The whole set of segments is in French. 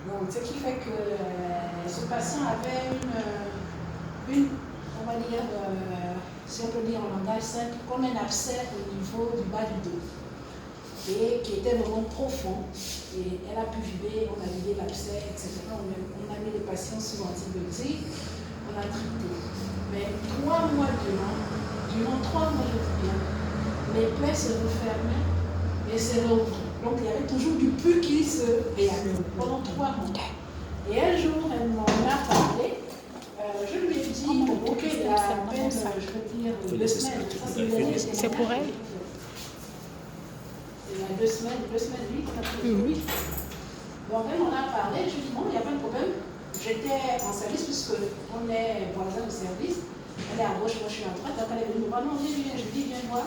Donc, ce qui fait que ce patient avait on va dire, si on peut dire en langage simple, comme un abcès au niveau du bas du dos, et qui était vraiment profond. Et elle a pu vider, on a vidé l'abcès, etc. On a mis les patients sous antibiotiques, on a traité. Mais 3 mois durant 3 mois, je dis bien, les plaies se refermaient et se rouvraient. Donc il y avait toujours du pus qui se réactivait pendant 3 mois. Et un jour, elle m'en a parlé. Je lui ai dit, ok, il y a à peine, je veux dire, 2 semaines. C'est pour elle? Il y a 2 semaines, 8, oui. Donc elle m'en a parlé, je lui ai dit, bon, il n'y a pas de problème. J'étais en service puisqu'on est voisins de service. Elle est à gauche, moi je suis à droite. Donc elle est venue me voir, non, viens, je lui dis, viens voir.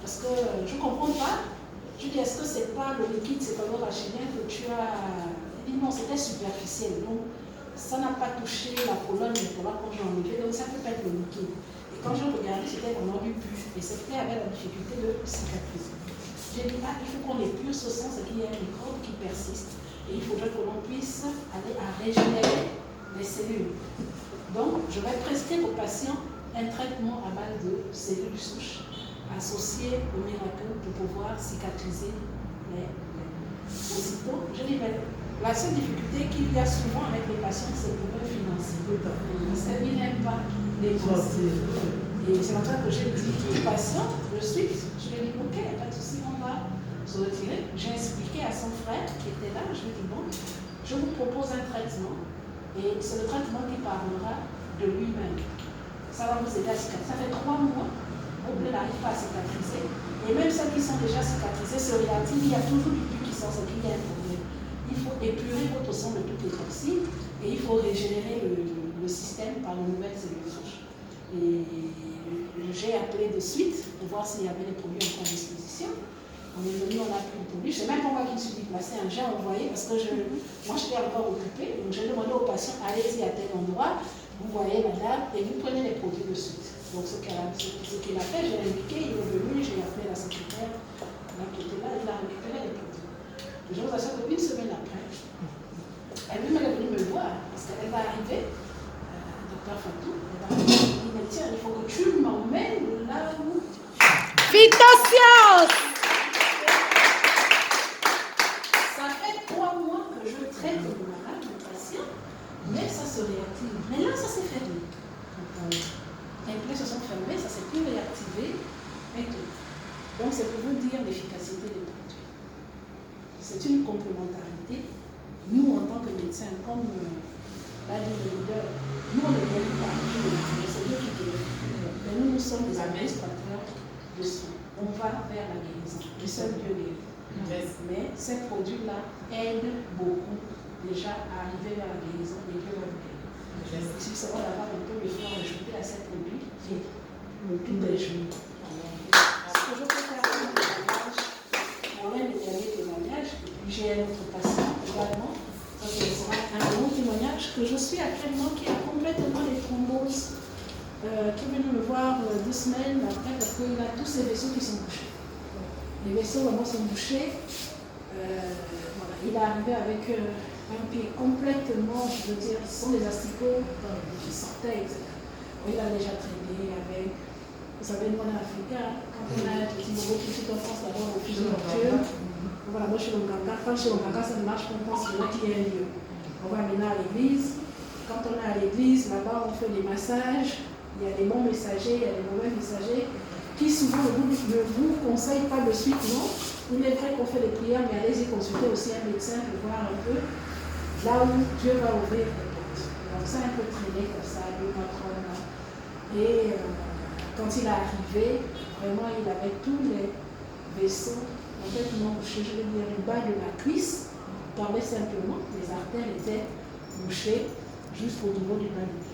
Parce que je ne comprends pas. Je lui dis, est-ce que ce n'est pas le liquide, c'est pas rachidien que tu as. Elle dit, non, c'était superficiel. Donc ça n'a pas touché la colonne vertébrale quand j'ai enlevé. Donc ça ne peut pas être le liquide. Et quand je regardais, c'était vraiment du pus. Et c'était avec la difficulté de cicatriser. J'ai dit, il faut qu'on épure ce sang, c'est qu'il y a un microbe qui persiste. Et il faudrait que l'on puisse aller à régénérer les cellules. Donc, je vais prescrire aux patients un traitement à base de cellules souches associées au miracle pour pouvoir cicatriser les plaies. Aussitôt, je dis, la seule difficulté qu'il y a souvent avec les patients, c'est le problème financier. Parce qu'ils n'aiment pas les conseils. Et c'est comme ça que j'ai dit aux patients, de suite, je lui ai dit, ok, pas de souci, on va se retirer. J'ai expliqué à son frère qui était là, je lui ai dit, bon, je vous propose un traitement, et c'est le traitement qui parlera de lui-même. Ça va vous aider à cicatriser. Ça fait 3 mois, vos plaies n'arrivent pas à cicatriser, et même celles qui sont déjà cicatrisées se réactivent, il y a toujours du pus qui sort, c'est qu'il y a un problème. Il faut épurer votre sang de toutes les toxines, et il faut régénérer le système par de nouvelles cellules souches. Et j'ai appelé de suite pour voir s'il y avait des produits encore à disposition. On est venu, on a pris le produit. C'est même pas moi qui me suis déplacée, j'ai envoyé parce que moi j'étais encore occupée. Donc j'ai demandé aux patients, allez-y à tel endroit, vous voyez madame, et vous prenez les produits de suite. Donc ce qu'il a fait, j'ai indiqué, il est venu, j'ai appelé la secrétaire, qui était là, il a récupéré les produits. Et je vous assure qu'une semaine après, elle-même est venue me voir parce qu'elle va arriver, docteur Fatou, elle va arriver. Tiens, il faut que tu m'emmènes là où. Phytosciences! Ça fait 3 mois que je traite le malade, le patient, mais ça se réactive. Mais là, ça s'est fermé. Les plaies se sont fermées, ça s'est plus réactivé. Et tout. Donc, c'est pour vous dire l'efficacité des produits. C'est une complémentarité. Nous, en tant que médecins, comme l'a dit le leader, nous, on ne guérit pas, c'est Dieu qui guérit. Mais nous sommes des administrateurs de soins. On va vers la guérison. Le seul Dieu guérit. Mais ces produits-là aident beaucoup déjà à arriver vers la guérison et Dieu va vous guérir. Si ça va là-bas, on peut le faire ajouter à ces produits et tous les jours. Ce que je peux faire comme témoignage, pour l'un des derniers témoignages, et puis j'ai un autre patient également. Ce sera un bon témoignage que je suis actuellement qui a complètement les thromboses, qui est venu me voir 2 semaines après parce qu'il a tous ces vaisseaux qui sont bouchés. Les vaisseaux vraiment sont bouchés. Voilà. Il est arrivé avec un pied complètement, je veux dire, ce sont des asticots qui sortaient, etc. Il a déjà traîné avec, vous savez, nous on est africains, quand on a un petit bobo qui est en France d'abord au fusil nocturne. Voilà, moi je suis dans le Ganga. Quand je suis dans le Ganga, ça ne marche pas, on pense qu'il y a un lieu. On va maintenant à l'église. Quand on est à l'église, là-bas, on fait des massages. Il y a des bons messagers, il y a des mauvais messagers qui souvent ne vous conseillent pas de suite, non. Il est vrai qu'on fait des prières, mais allez-y consulter aussi un médecin pour voir un peu là où Dieu va ouvrir les portes. Donc ça a un peu traîné comme ça, 2 mois, 3 mois. Et quand il est arrivé, vraiment, il avait tous les vaisseaux complètement bouchés, je veux dire, le bas de la cuisse, parlait simplement, les artères étaient bouchées jusqu'au niveau du bas du pied.